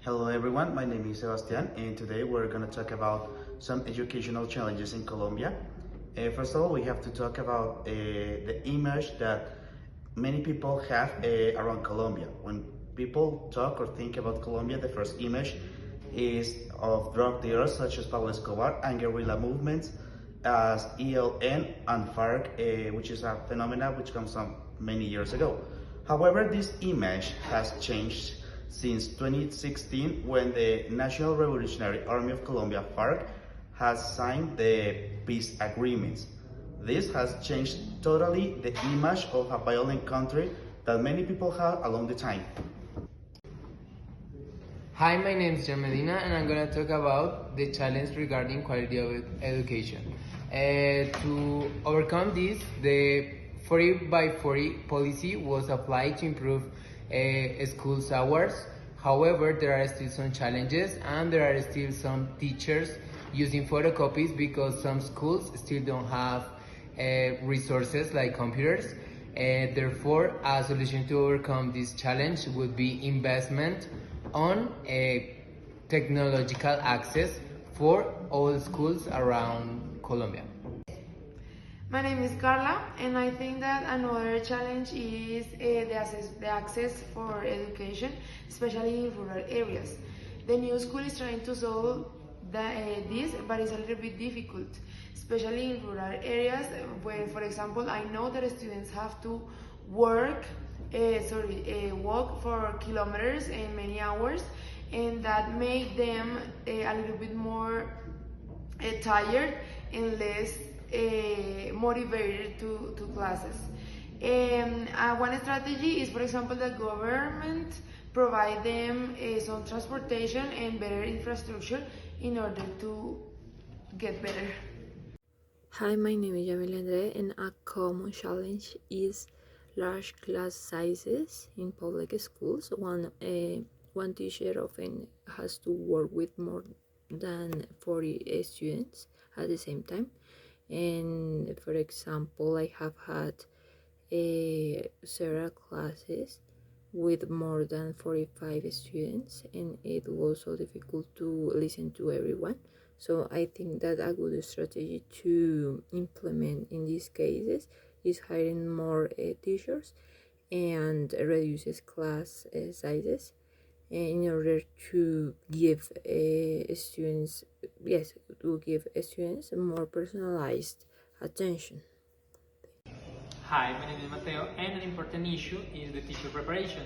Hello everyone, my name is Sebastian and today we're going to talk about some educational challenges in Colombia. First of all, we have to talk about the image that many people have around Colombia. When people talk or think about Colombia, the first image is of drug dealers such as Pablo Escobar and guerrilla movements as ELN and FARC, which is a phenomenon which comes from many years ago. However, this image has changed since 2016 when the National Revolutionary Army of Colombia, FARC, has signed the peace agreements. This has changed totally the image of a violent country that many people have along the time. Hi, my name is John Medina and I'm going to talk about the challenge regarding quality of education. To overcome this, the 40 by 40 policy was applied to improve schools hours. However, there are still some challenges and there are still some teachers using photocopies because some schools still don't have resources like computers. Therefore, a solution to overcome this challenge would be investment on technological access for all schools around Colombia. My name is Carla, and I think that another challenge is the access for education, especially in rural areas. The new school is trying to solve this, but it's a little bit difficult, especially in rural areas where, for example, I know that students have to walk for kilometers and many hours, and that make them a little bit more tired and less motivated to classes. One strategy is, for example, the government provide them some transportation and better infrastructure in order to get better. Hi, my name is Yamil Andre, and a common challenge is large class sizes in public schools. One teacher often has to work with more than 40 students at the same time. And for example, I have had several classes with more than 45 students, and it was so difficult to listen to everyone. So I think that a good strategy to implement in these cases is hiring more teachers and reduces class sizes in order to give students more personalized attention. Hi, my name is Mateo, and an important issue is the teacher preparation.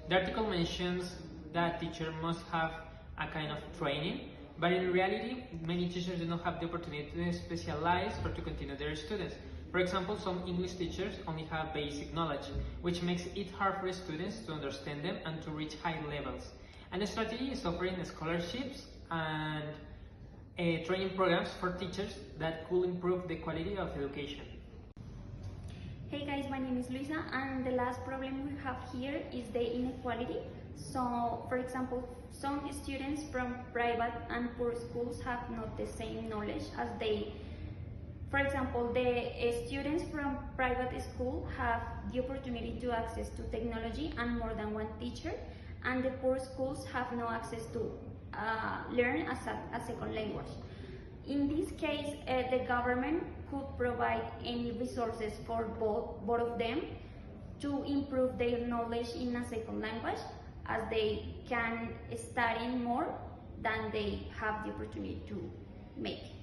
The article mentions that teachers must have a kind of training, but in reality, many teachers do not have the opportunity to specialize or to continue their students. For example, some English teachers only have basic knowledge, which makes it hard for students to understand them and to reach high levels. And the strategy is offering scholarships and training programs for teachers that could improve the quality of education. Hey guys, my name is Luisa, and the last problem we have here is the inequality. So, for example, some students from private and poor schools have not the same knowledge as for example, the students from private school have the opportunity to access to technology and more than one teacher, and the poor schools have no access to learn a second language. In this case, the government could provide any resources for both of them to improve their knowledge in a second language, as they can study more than they have the opportunity to make.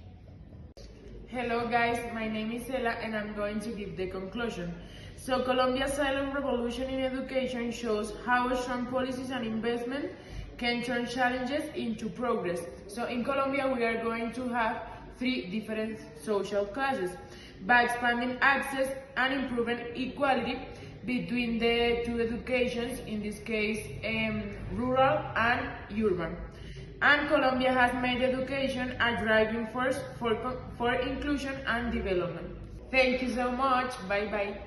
Hello guys, my name is Ella and I'm going to give the conclusion. So Colombia's silent revolution in education shows how strong policies and investment can turn challenges into progress. So in Colombia we are going to have 3 different social classes by expanding access and improving equality between the 2 educations, in this case rural and urban. And Colombia has made education a driving force for inclusion and development. Thank you so much. Bye bye.